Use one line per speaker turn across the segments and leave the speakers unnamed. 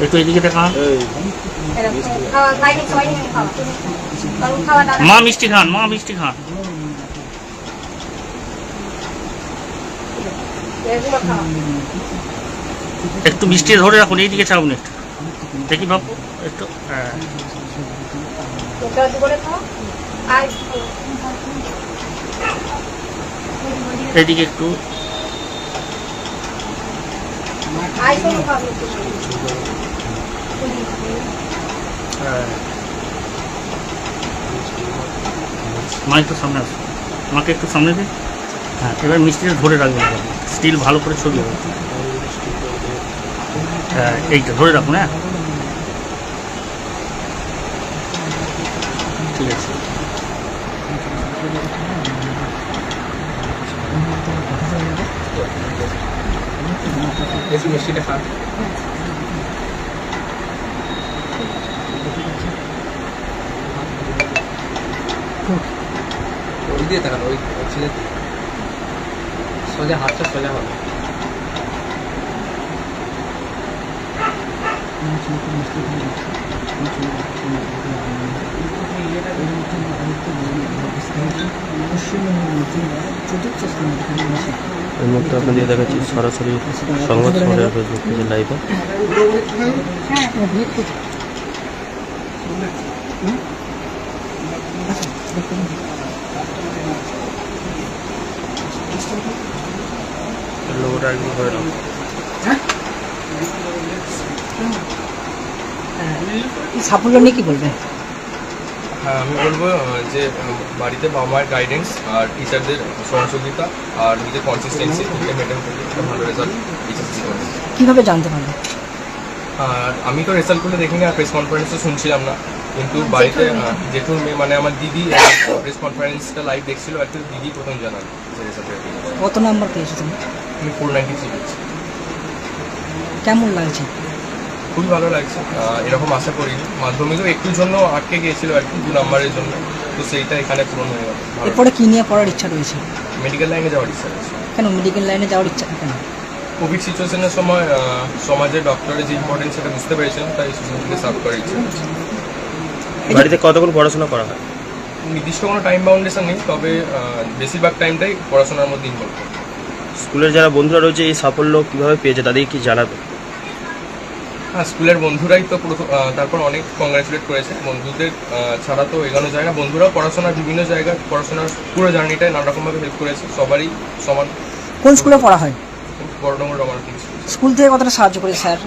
একটু এদিকে দেখান। মা মিষ্টি খান, মা মিষ্টি খান। একটু মিষ্টি ধরে রাখুন, এইদিকে চাউন একটু দেখি বাবু একটু। হ্যাঁ এদিকে একটু। মা একটু সামনে আসো, মাকে একটু সামনে দিন। হ্যাঁ এবার মিষ্টিটা ধরে রাখবেন, স্টিল ভালো করে ছবি হবে। হ্যাঁ এইটা ধরে রাখুন। হ্যাঁ ঠিক আছে।
মিষ্টিটা খান। ওই দিয়ে দেখান, ওই ছেলে সোজা হাতটা সোজা হবে।
এই মুহূর্তে আপনাদের দেখাচ্ছি সরাসরি সংবাদ সম্মেলনের ফেসবুক পেজের লাইভে। লোগোটা একদম ধরে নাও।
সাফল্য নিয়ে কি বলবেন?
হ্যাঁ আমি বলবো যে বাড়িতে বাবা মায়ের গাইডেন্স আর টিচারদের সহযোগিতা আর নিজের কনসিস্টেন্সি মেনটেন করলে একটা ভালো রেজাল্ট এইচএসসি করবে।
কীভাবে জানতে পারবেন?
আর আমি তো রেজাল্ট করলে দেখিনি, আর প্রেস কনফারেন্সও শুনছিলাম না, কিন্তু বাড়িতে জেঠুর মেয়ে মানে আমার দিদি প্রেস কনফারেন্সটা লাইভ দেখছিল, আর দিদি প্রথম জানান যে রেজাল্টের।
কত নাম্বার পেয়েছো তুমি?
আমি 493 পেয়েছি।
কেমন লাগছে?
খুবই ভালো লাগছে, এরকম আশা করিনি। মাধ্যমিকও একটুর জন্য আটকে গিয়েছিল আর কি, 2 নাম্বারের জন্য, তো সেইটা এখানে পূরণ হয়ে গেল।
এরপরে কী নিয়ে পড়ার ইচ্ছা রয়েছে?
মেডিকেল লাইনে যাওয়ার ইচ্ছা আছে।
কেন মেডিকেল লাইনে যাওয়ার ইচ্ছা কেন?
কোভিড সিচুয়েশনের সময় সমাজে ডক্টরের যে ইম্পর্টেন্স সেটা বুঝতে পেরেছেন, তাই সোসাইটিকে সার্ভ করার ইচ্ছা আছে।
বাড়িতে কতক্ষণ পড়াশোনা করা হয়?
নির্দিষ্ট কোনো টাইম বাউন্ডেশন নেই, তবে বেশিরভাগ টাইমটাই পড়াশোনার মধ্যে ইনভলভ করে।
স্কুলের যারা বন্ধুরা রয়েছে এই সাফল্য কীভাবে পেয়েছে তাদের কি জানাবে?
হ্যাঁ স্কুলের বন্ধুরাই তো তারপর অনেক কংগ্রাচুলেট করেছে। বন্ধুদের ছাড়া তো এগোনো যায় না, বন্ধুরাও পড়াশোনার বিভিন্ন জায়গায় পড়াশোনার পুরো জার্নিটায় নানা রকমভাবে হেল্প করেছে, সবারই সমান।
কোন স্কুলে পড়া হয়?
বড়ডঙ্গর রমানাথ
স্কুল থেকে কতটা সাহায্য করেছে স্যার?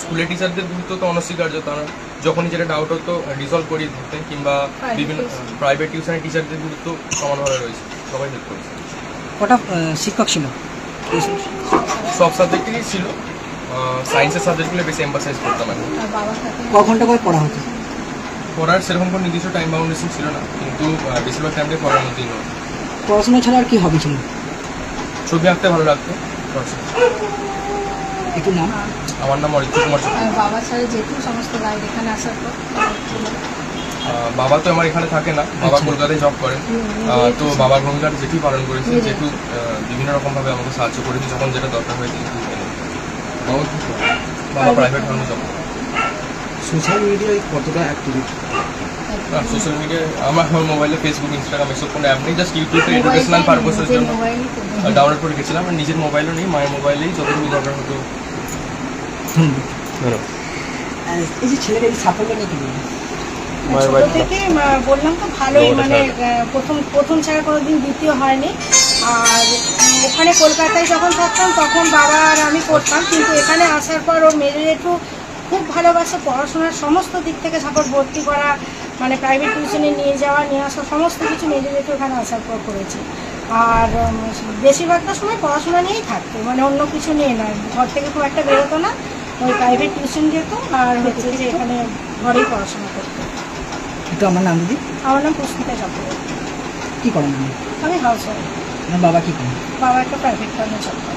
স্কুলের টিচারদের গুরুত্ব তো অনস্বীকার্য, তারা যখনই যেটা ডাউট হতো রিজলভ করিয়ে দিতেন, কিংবা বিভিন্ন প্রাইভেট টিউশনের টিচারদের গুরুত্ব সমানভাবে রয়েছে, সবাই হেল্প করেছে।
কটা শিক্ষক ছিল?
সব সাবজেক্টেরই ছিল, সায়েন্সের সাবজেক্টগুলো বেশি এমফাসাইজ করতাম আমি।
ক ঘন্টা করে পড়া হতো?
পড়ার সেরকম কোনো নির্দিষ্ট টাইম বাউন্ডেশন ছিল না, কিন্তু বেশিরভাগ টাইমটাই পড়ার মধ্যেই নয়।
পড়াশোনা ছাড়া আর কি হবি ছিল?
ছবি আঁকতে ভালো লাগতো।
একটু নাম?
আমার নাম অরিত্র কুমার চক্রবর্তী।
বাবা ছাড়া যেহেতু সমস্ত গাইড এখানে আসার পর
বাবা তো আমার এখানে থাকে না, বাবা কলকাতায় জব করেন, তো বাবার ভূমিকা জেঠু পালন করেছে। জেঠু বিভিন্ন রকমভাবে আমাকে সাহায্য করেছে, যখন যেটা দরকার হয়েছে। বাবা প্রাইভেট ফার্মে জব করেন।
সোশ্যাল মিডিয়ায় কতটা অ্যাক্টিভ?
সোশ্যাল মিডিয়ায় আমার মোবাইলে ফেসবুক, ইনস্টাগ্রাম এসব কোনো অ্যাপ নেই, জাস্ট ইউটিউবে এডুকেশনাল পারপাসের জন্য ডাউনলোড করে গেছিলাম। আর নিজের মোবাইলও নেই, মায়ের মোবাইলেই যতটুকু দরকার হতো।
এই যে ছেলেদের সাফল্য নিয়ে কি বলবেন?
ছোট থেকে বললাম তো ভালোই, মানে প্রথম ছাড়া কোনোদিন দ্বিতীয় হয়নি। আর ওখানে কলকাতায় যখন থাকতাম তখন বাবা আর আমি পড়তাম, কিন্তু এখানে আসার পর ওর মেজর জেঠু খুব ভালোবাসে, পড়াশোনার সমস্ত দিক থেকে সাপোর্ট, ভর্তি করা, মানে প্রাইভেট টিউশনে নিয়ে যাওয়া নিয়ে আসা সমস্ত কিছু মেজর জেঠু এখানে আসার পর করেছি। আর বেশিরভাগটা সময় পড়াশোনা নিয়েই থাকতো, মানে অন্য কিছু নিয়ে নয়, ঘর থেকে খুব একটা বেরোতো না, ওই প্রাইভেট টিউশন যেত আর হচ্ছে যে এখানে ঘরেই পড়াশোনা করতো।
একটু আমার নাম দিদি?
আমার নাম পুষ্পিতা চক্রবর্তী।
কী করেন আপনি?
আমি হাউস ওয়াইফ।
আমার বাবা কী করেন?
বাবা একটা প্রাইভেট ফার্মে জব করে,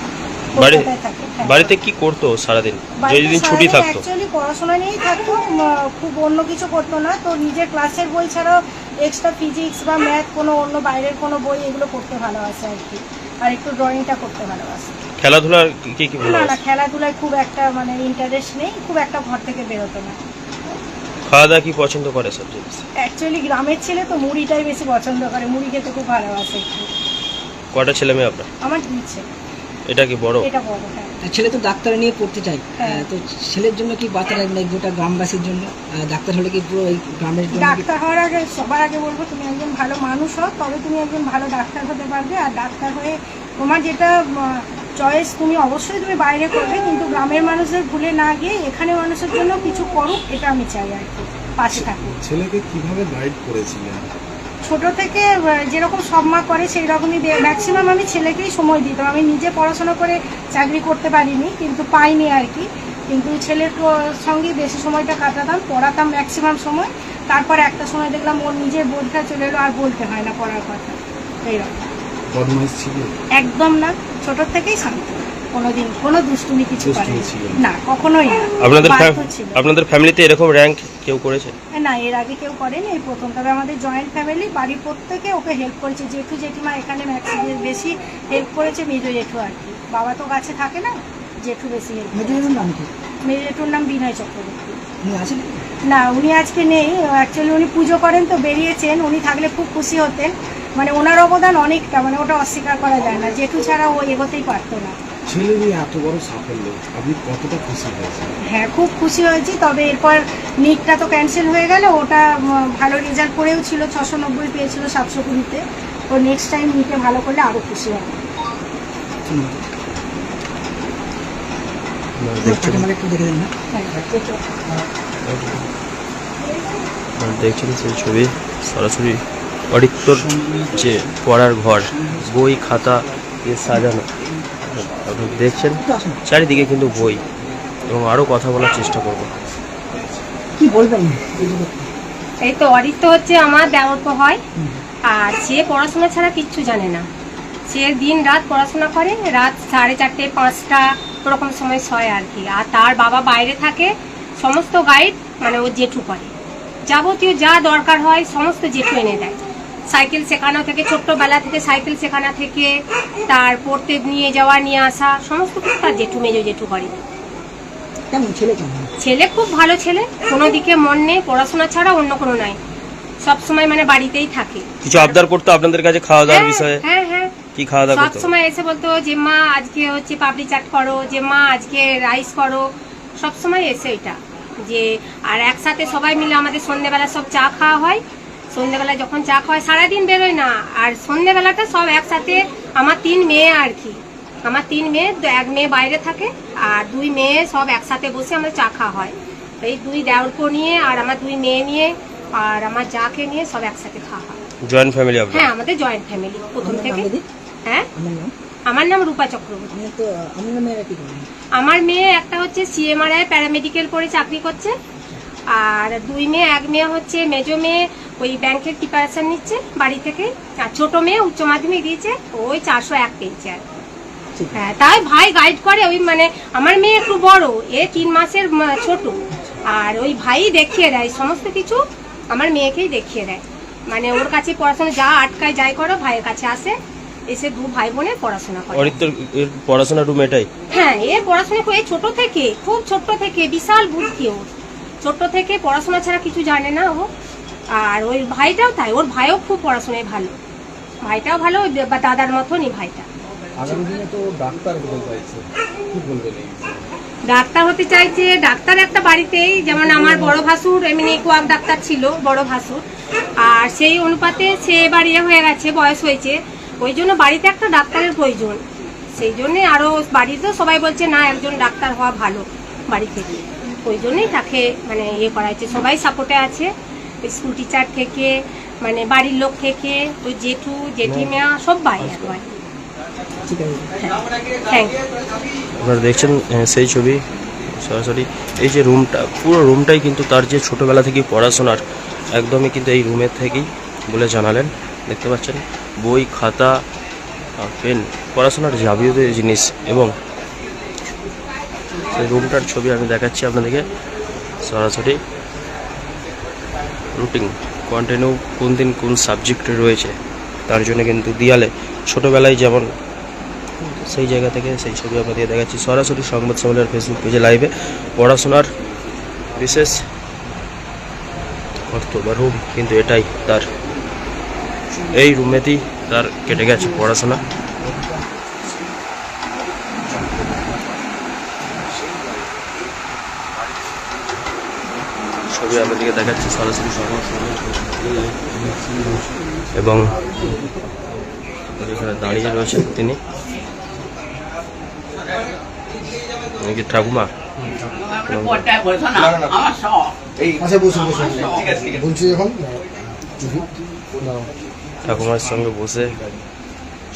বাড়ি-
কলকাতায় থাকে।
বাড়িতে কি করতো সারাদিন
বাড়িতে
যেদিন ছুটি
সারাদিন
থাকতো?
অ্যাকচুয়ালি পড়াশোনা নিয়েই থাকতো, খুব অন্য কিছু করতো না। তো নিজের ক্লাসের বই ছাড়াও এক্সট্রা ফিজিক্স বা ম্যাথ, কোনো অন্য বাইরের কোনো বই, এগুলো পড়তে ভালোবাসে আর কি, আর একটু ড্রয়িংটা করতে ভালোবাসে।
খেলাধুলার কি কি
না
ভালো
না, খেলাধুলায় খুব একটা মানে ইন্টারেস্ট নেই, খুব একটা ঘর থেকে বেরোতো না।
খাওয়া দাওয়া কি পছন্দ করে সবচেয়ে বেশি?
অ্যাকচুয়ালি গ্রামের ছেলে তো মুড়িটাই বেশি পছন্দ করে, মুড়ি খেতে খুব ভালোবাসে একটু।
কটা ছেলে মেয়ে আপনার?
আমার দুই ছেলে,
এটা কি বড়?
এটা বড়। হ্যাঁ,
ছেলে তো ডাক্তার নিয়ে পড়তে চাই,
হ্যাঁ।
তো ছেলের জন্য কি বাচ্চারা মানে গোটা গ্রামবাসীর জন্য ডাক্তার হলে কি পুরো এই গ্রামের জন্য কি-
ডাক্তার হওয়ার আগে সবার আগে বলবো তুমি একজন ভালো মানুষ হও, তবে তুমি একজন ভালো ডাক্তার হতে পারবে। আর ডাক্তার হয়ে তোমার যেটা চয়েস তুমি অবশ্যই তুমি বাইরে করবে, কিন্তু গ্রামের মানুষদের ভুলে না গিয়ে এখানে মানুষের জন্য কিছু করুক, এটা আমি চাই আর কি, পাশে থাকুক।
ছেলেকে কিভাবে গাইড করেছিলেন?
ছোট থেকে যেরকম সব মা করে সেই রকমই ম্যাক্সিমাম আমি ছেলেকেই সময় দিতাম। আমি নিজে পড়াশোনা করে চাকরি করতে পারিনি, কিন্তু পাইনি আর কি, কিন্তু ছেলের সঙ্গেই বেশি সময়টা কাটাতাম, পড়াতাম ম্যাক্সিমাম সময়। তারপর একটা সময় দেখলাম ওর নিজের বোধটা চলে এলো, আর বলতে হয় না পড়ার কথা। এইরকম
বদমাইশ ছিল?
একদম না, ছোট থেকেই শান্ত, কোনোদিন কোনো দুষ্টুমি কিছু করে
দুষ্টুমি ছিল
না, কখনোই না।
আপনাদের
বাধ্য ছিল।
আপনাদের ফ্যামিলিতে এরকম র্যাঙ্ক কেউ করেছে?
না, এর আগে কেউ করেনি, এই প্রথম। তবে আমাদের জয়েন্ট ফ্যামিলি, বাড়ির প্রত্যেকে ওকে হেল্প করেছে। জেঠু জেঠিমা এখানে ম্যাক্সিমাম বেশি হেল্প করেছে, মেজো জেঠু আর কি। বাবা তো কাছে থাকে না, জেঠু বেশি হেল্প করেছে।
মেজরের নাম কি?
মেজো জেঠুর নাম বিনয় চক্রবর্তী।
উনি আছেন?
না, উনি আজকে নেই, অ্যাকচুয়ালি উনি পুজো করেন তো বেরিয়েছেন। উনি থাকলে খুব খুশি হতেন, মানে ওনার অবদান অনেকটা, মানে ওটা অস্বীকার করা যায় না। জেঠু ছাড়া ও এগোতেই পারতো না।
ছেলের এই এত বড় সাফল্য আপনি কতটা খুশি হয়েছেন?
হ্যাঁ, খুব খুশি হয়েছি। তবে এরপর নিটটা তো ক্যান্সেল হয়ে গেল, ওটা ভালো রেজাল্ট করেও ছিল, 690 পেয়েছিল 720-তে। ও নেক্সট টাইম নিটে ভালো করলে আরও খুশি হবে।
দেখছেন
মানে একটু দেখে দেন না।
হ্যাঁ।
দেখছেন সেই ছবি সরাসরি অডিক্টর যে পড়ার ঘর, বই খাতা দিয়ে সাজানো। আপনি দেখছেন চারিদিকে কিন্তু বই, এবং আরও কথা বলার চেষ্টা করব।
কি বলবেন এই যে
এই তো অরিত্য হচ্ছে আমার দেওরতো হয়, আর সে পড়াশোনা ছাড়া কিচ্ছু জানে না। সে দিন রাত পড়াশোনা করে, রাত 4:30 5টা ওরকম সময় শয় আর কি। আর তার বাবা বাইরে থাকে, সমস্ত গাইড মানে ও জেঠু করে, যাবতীয় যা দরকার হয় সমস্ত জেঠু এনে দেয়। সাইকেল শেখানো থেকে, ছোট্টবেলা থেকে সাইকেল শেখানো থেকে, তার পড়তে নিয়ে যাওয়া নিয়ে আসা সমস্ত কিছু তার জেঠু, মেজো জেঠু করে।
কেমন ছেলে কেমন?
ছেলে খুব ভালো ছেলে, কোনো দিকে মন নেই, পড়াশোনা ছাড়া অন্য কোনো নাই, সব সময় মানে বাড়িতেই থাকে।
কিছু আবদার করতো আপনাদের কাছে খাওয়া দাওয়ার বিষয়ে?
হ্যাঁ হ্যাঁ,
কি খাওয়া দাওয়া
সব
করতো?
সময় এসে বলতো যে মা আজকে হচ্ছে পাপড়ি চাট করো, যে মা আজকে রাইস করো, সব সময় এসে এটা যে। আর একসাথে সবাই মিলে আমাদের সন্ধ্যেবেলা সব চা খাওয়া হয়। সন্ধ্যেবেলা যখন চা খাওয়া হয়, সারাদিন বেরোয় না, আর সন্ধ্যেবেলাটা সব একসাথে। আমার 3 মেয়ে আর কি, আমার 3 মেয়ে, 1 মেয়ে বাইরে থাকে, আর 2 মেয়ে সব একসাথে বসে আমাদের চা খাওয়া হয়। এই 2 দেওরকে নিয়ে, আর আমার 2 মেয়ে নিয়ে, আর আমার যাকে নিয়ে সব একসাথে খাওয়া হয়।
জয়েন্ট ফ্যামিলি আপনার?
হ্যাঁ, আমাদের জয়েন্ট ফ্যামিলি প্রথম
আপনার নাম
থেকে।
দিদি?
হ্যাঁ,
আমার নাম?
আমার নাম রূপা চক্রবর্তী।
আমি তো আমার মেয়েরা কি করেন?
আমার মেয়ে একটা হচ্ছে CMRI প্যারামেডিক্যাল পড়ে চাকরি করছে, আর 2 মেয়ে, 1 মেয়ে হচ্ছে মেজো মেয়ে ওই ব্যাংকের প্রিপারেশন নিচ্ছে বাড়ি থেকে, আর ছোট মেয়ে উচ্চ মাধ্যমিক দিয়েছে, ওই 401 পেয়েছে আর। হ্যাঁ, তাই ভাই গাইড করে। ওই মানে আমার মেয়ে একটু বড়, এ 3 মাসের ছোট, আর ওই ভাই দেখিয়ে দেয় সমস্ত কিছু, আমার মেয়েকেই দেখিয়ে দেয়। মানে ওর কাছে পড়াশোনা যা আটকায় যাই করো, ভাইয়ের কাছে আসে, এসে 2 ভাই বোনে পড়াশোনা করে।
অরিত্তর পড়াশোনা রুম এটাই?
হ্যাঁ, এর পড়াশোনা করে ছোট থেকে, খুব ছোট থেকে, বিশাল বুদ্ধি ওর। ছোট থেকে পড়াশোনা ছাড়া কিছু জানে না ও। আর ওই ভাইটাও তাই, ওর ভাইও খুব পড়াশোনায় ভালো, ভাইটাও ভালো, ওই দাদার মতনই ভাইটা।
আগামী দিনে তো ডাক্তার হতে চাইছে, কি বলবেন এই বিষয়ে?
ডাক্তার হতে চাইছে, ডাক্তার একটা বাড়িতেই, যেমন আমার বড় ভাসুর এমনি কোয়াক ডাক্তার ছিল, বড় ভাসুর, আর সেই অনুপাতে সে এবার হয়ে গেছে, বয়স হয়েছে, ওই জন্য বাড়িতে একটা ডাক্তারের প্রয়োজন। সেই জন্যে আরও বাড়িতেও সবাই বলছে না, একজন ডাক্তার হওয়া ভালো বাড়ি থেকে, ওই জন্যই তাকে মানে করা হয়েছে। সবাই সাপোর্টে আছে, স্কুল টিচার থেকে, মানে বাড়ির লোক থেকে, ওই জেঠু জেঠিমা সবাই একবার।
ঠিক আছে।
Thank you.
আপনারা দেখছেন সেই ছবি সরাসরি। এই যে রুমটা, পুরো রুমটাই কিন্তু তার যে ছোটোবেলা থেকে পড়াশোনার, একদমই কিন্তু এই রুমের থেকেই বলে জানালেন। দেখতে পাচ্ছেন বই খাতা পেন, পড়াশোনার যাবতীয় জিনিস, এবং সেই রুমটার ছবি আমি দেখাচ্ছি আপনাদেরকে সরাসরি। রুটিন কন্টিনিউ কোন দিন কোন সাবজেক্টে রয়েছে, তার জন্য কিন্তু দেয়ালে ছোটোবেলায় যেমন সেই জায়গা থেকে সেই ছবি আপনাদের দেখাচ্ছি সরাসরি সংবাদ সম্মেলনের ফেসবুক পেজে লাইভে। পড়াশোনার বিশেষ অর্থ বা রুম কিন্তু এটাই তার, এই রুমেতেই তার কেটে গেছে পড়াশোনা। ছবি আপনাদেরকে দেখাচ্ছি সরাসরি সংবাদ সম্মেলন এবং এখানে দাঁড়িয়ে রয়েছেন তিনি কি ঠাকুমা?
আচ্ছা বসুন বসুন বলছি এখন
ঠাকুমার সঙ্গে বসে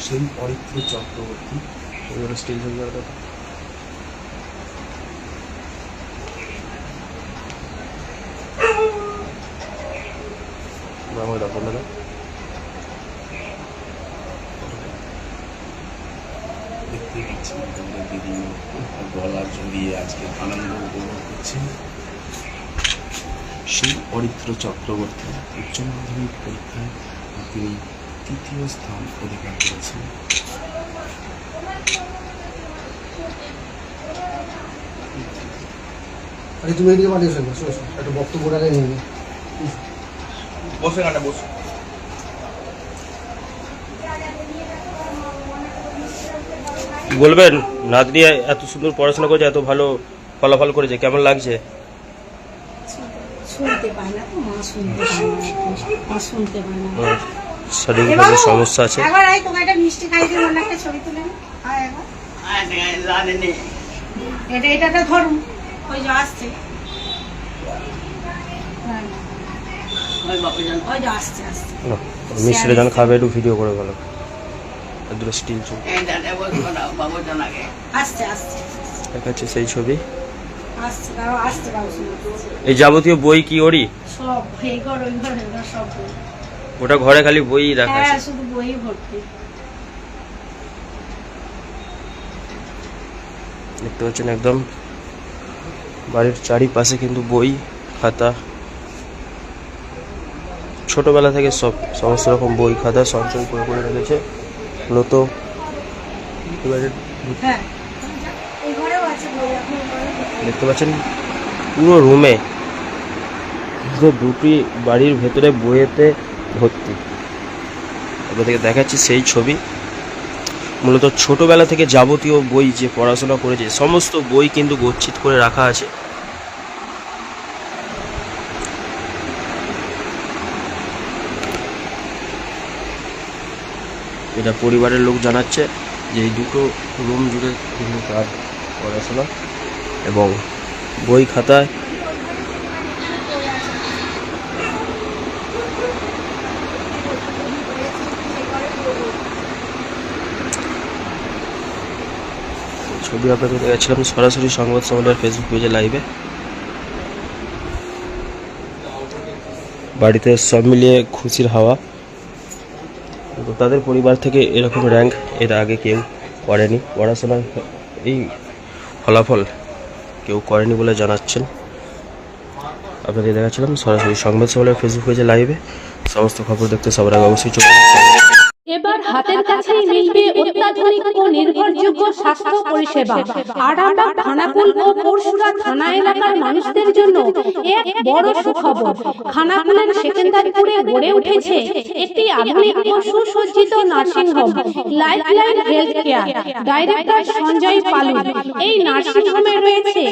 সেই অরিত্র চক্রবর্তী
স্টিল
দেখতে পাচ্ছেন আমাদের বিভিন্ন গলা জড়িয়ে আজকে আনন্দ উপভোগ করছেন। সেই অরিত্র চক্রবর্তী উচ্চ মাধ্যমিক পরীক্ষায় তিনি ৩য় স্থান অধিকার করেছেন।
আরে তুমি এদিকে পাঠিয়েছো না, শোনো একটা বক্তব্য আগে নিয়ে নে।
বসে গানে বসে
বলবেন নাতনি এত সুন্দর পড়াশোনা করেছে, এত ভালো ফলাফল করেছে, কেমন লাগছে?
শুনতে পায় না তো, মা শুনতে পায় না, মা শুনতে পায় না।
শারীরিকভাবে সমস্যা আছে।
একবার আয় তোমার একটা মিষ্টি খাই দিয়ে মনে একটা ছবি তুলে নে। আয় একবার। এটাটা ধরুন, ওই যে আসছে। ওই যে আসছে আসছে।
মিষ্টিটা যখন খাবে একটু ভিডিও করে গেল, দুটো স্টিল চুপ
আসছে আসছে
দেখাচ্ছে সেই ছবি।
আসছে দাঁড়াও, আসছে বাবু শুনে।
এই যাবতীয় বই কি ওরই?
সব এই ঘর ওই ঘর এগুলো সব বই।
ওটা ঘরে খালি বই রাখা
হ্যাঁ
আছে।
শুধু বই ভর্তি।
দেখতে পাচ্ছেন একদম বাড়ির চারিপাশে কিন্তু বই খাতা, ছোটবেলা থেকে সমস্ত রকম বই খাতা সঞ্চয় করে করে রেখেছে। মূলত
হ্যাঁ এই ঘরেও আছে বই, আপনি ঘরে
দেখতে পাচ্ছেন পুরো রুমে দুটি বাড়ির ভেতরে বইয়েতে ভর্তি। আপনাদেরকে দেখাচ্ছি সেই ছবি। মূলত ছোটবেলা থেকে যাবতীয় বই যে পড়াশোনা করেছে সমস্ত বই কিন্তু গচ্ছিত করে রাখা আছে। এটা পরিবারের লোক জানাচ্ছে যে এই দুটো রুম জুড়ে কিন্তু তার পড়াশোনা এবং বই খাতায় ছবি আপনাদের দেখাচ্ছিলাম সরাসরি সংবাদ সম্মেলনের ফেসবুক পেজে লাইভে। বাড়িতে সব মিলিয়ে খুশির হাওয়া। তো তাদের পরিবার থেকে এরকম র্যাঙ্ক এর আগে কেউ করেনি, পড়াশোনার এই ফলাফল কেউ করেনি বলে জানাচ্ছেন। আপনাদের দেখাচ্ছিলাম সরাসরি সংবাদ সম্মেলনের ফেসবুক পেজে লাইভে। সমস্ত খবর দেখতে সবার আগে অবশ্যই চলুন।
এবার হাতের কাছেই মিলবে অত্যাধুনিক ও নির্ভরযোগ্য স্বাস্থ্য পরিষেবা। আরামবাগ, খানাকুল ও পরশুরা থানা এলাকার মানুষদের জন্য এক বড় সুখবর। খানাকুলের সেকেন্দারপুরে গড়ে উঠেছে একটি আধুনিক ও সুসজ্জিত nursing home, lifeline health care. Director Sanjay Palu. এই নার্সিং হোমে রয়েছে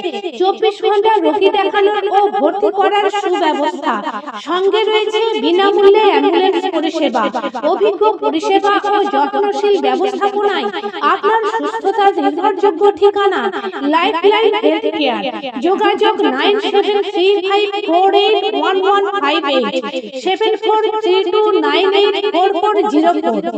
24 ঘন্টা রোগী দেখানোর ও ভর্তি করার সুব্যবস্থা। সঙ্গে রয়েছে বিনামূল্যে অ্যাম্বুলেন্স পরিষেবা। অভিজ্ঞ পরিষেবা ও যত্নশীল ব্যবস্থাপনায় আপনার সুস্থতার নির্ভরযোগ্য ঠিকানা লাইফলাইন হেলথ কেয়ার। যোগাযোগ 9735481158 7432984404।